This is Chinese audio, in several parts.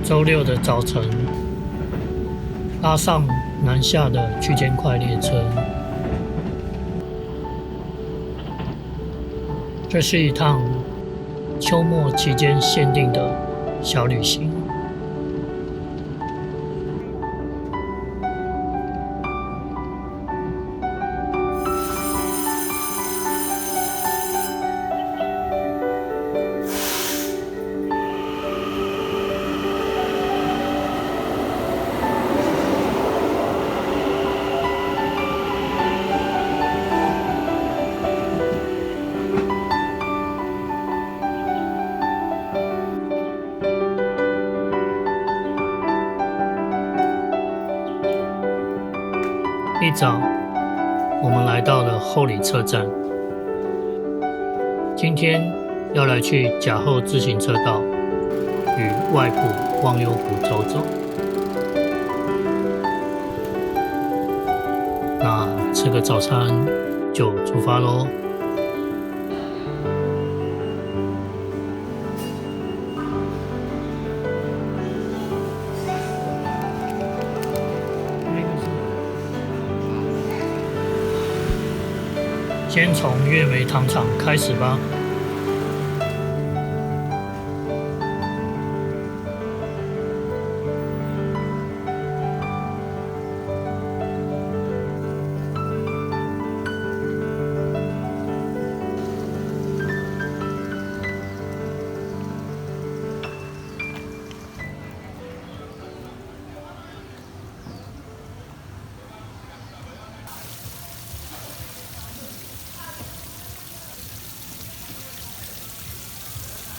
周六的早晨，搭上南下的区间快列车。这是一趟秋末期间限定的小旅行。一早，我们来到了后里车站。今天要来去甲后自行车道与外埔忘忧谷走走。那吃个早餐就出发咯。先从月梅糖厂开始吧。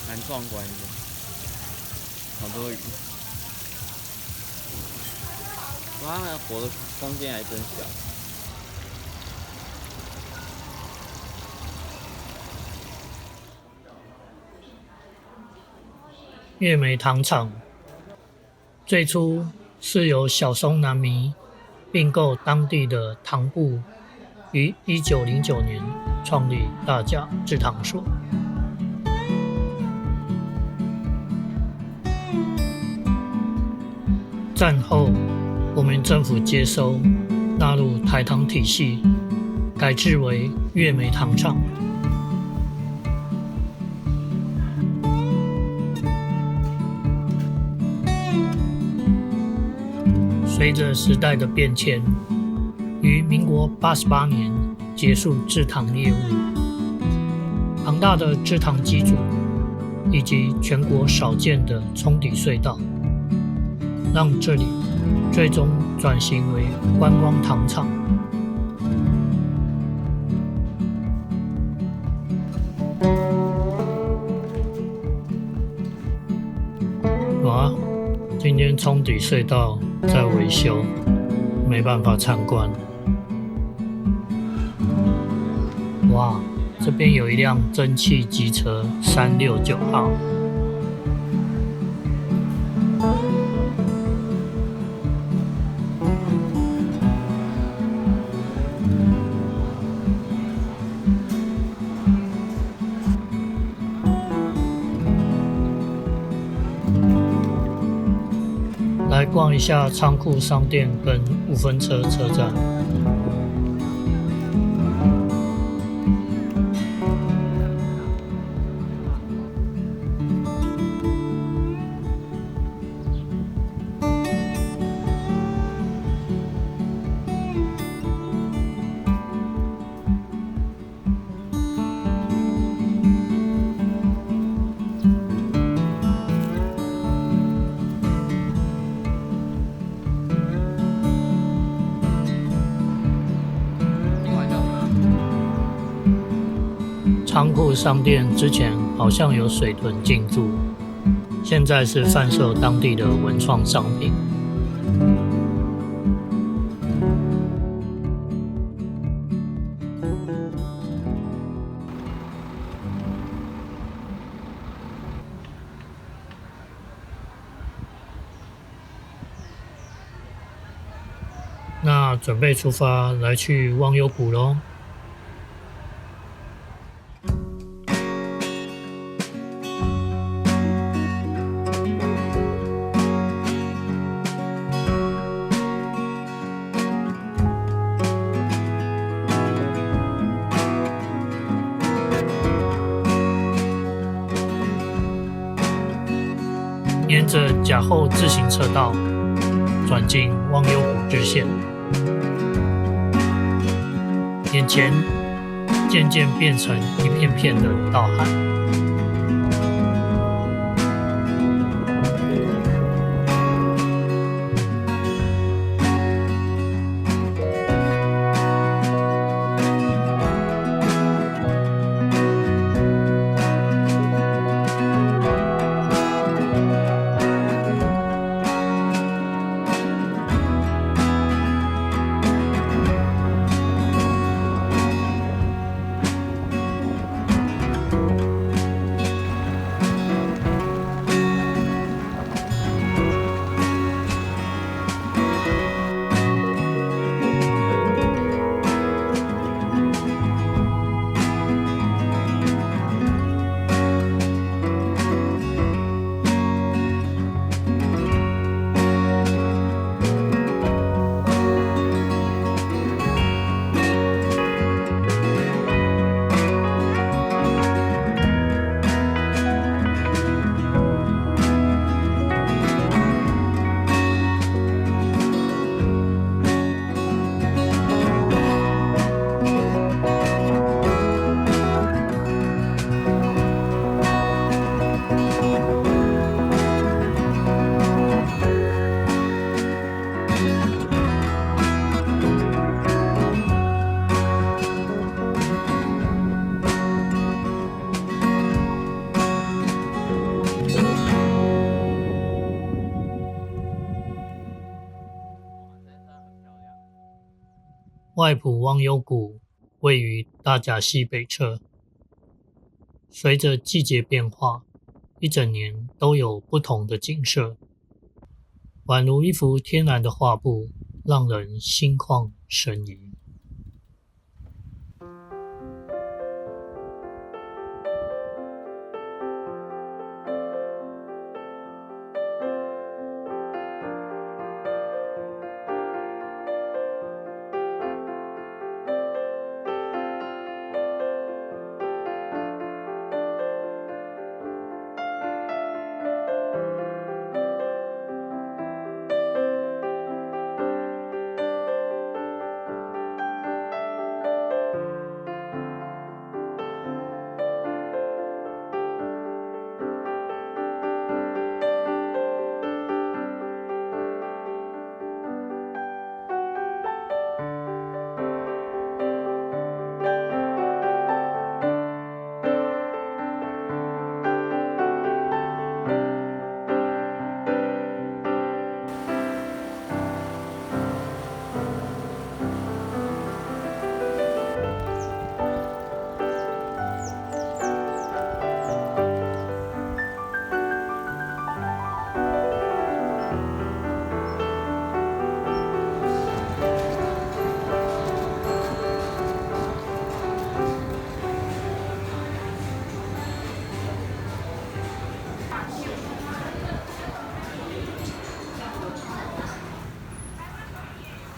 蛮壮观的，好多鱼。哇，那活的空间还真小。月梅糖厂最初是由小松南弥并购当地的糖部，于1909年创立大甲制糖所。战后，国民政府接收，纳入台糖体系，改制为月梅糖厂。随着时代的变迁，于民国88年结束制糖业务。庞大的制糖机组以及全国少见的冲底隧道，让这里最终转型为观光糖厂。哇，今天冲底隧道在维修，没办法参观。哇，这边有一辆蒸汽机车369号。来逛一下仓库商店跟五分车车站。仓库商店之前好像有水豚进驻，现在是贩售当地的文创商品。那准备出发来去忘忧谷咯。沿着甲后自行车道转进忘忧谷支线，眼前渐渐变成一片片的稻海。外埔忘忧谷位于大甲溪北侧，随着季节变化，一整年都有不同的景色，宛如一幅天然的画布，让人心旷神怡。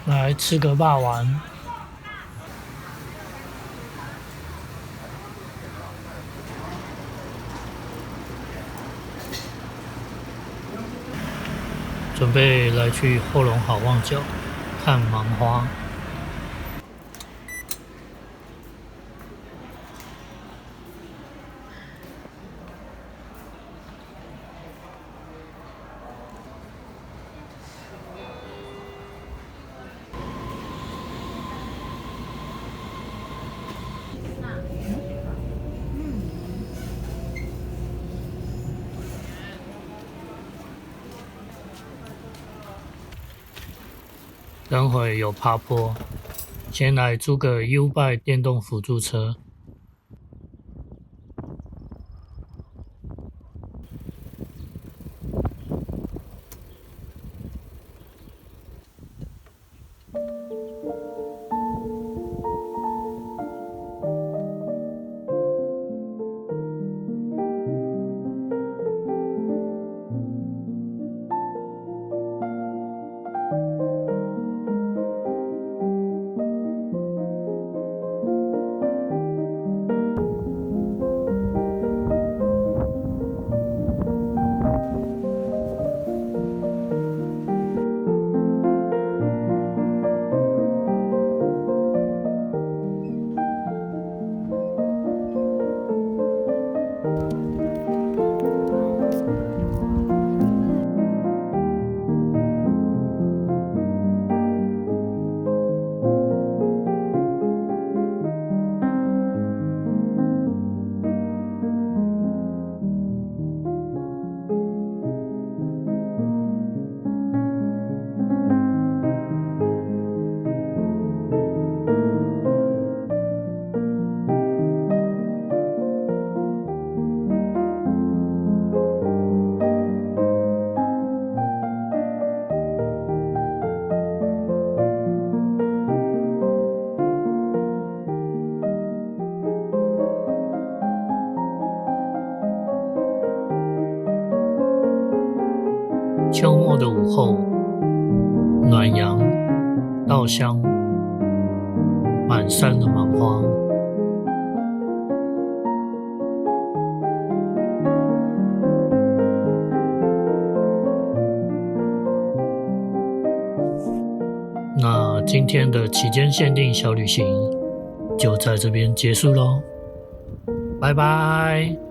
来吃个霸王。准备来去后龙好望角看芒花。等会有爬坡，先来租个 U-Bike 电动辅助车。秋末的午后，暖阳、稻香，满山的芒花。那今天的期间限定小旅行就在这边结束咯，拜拜。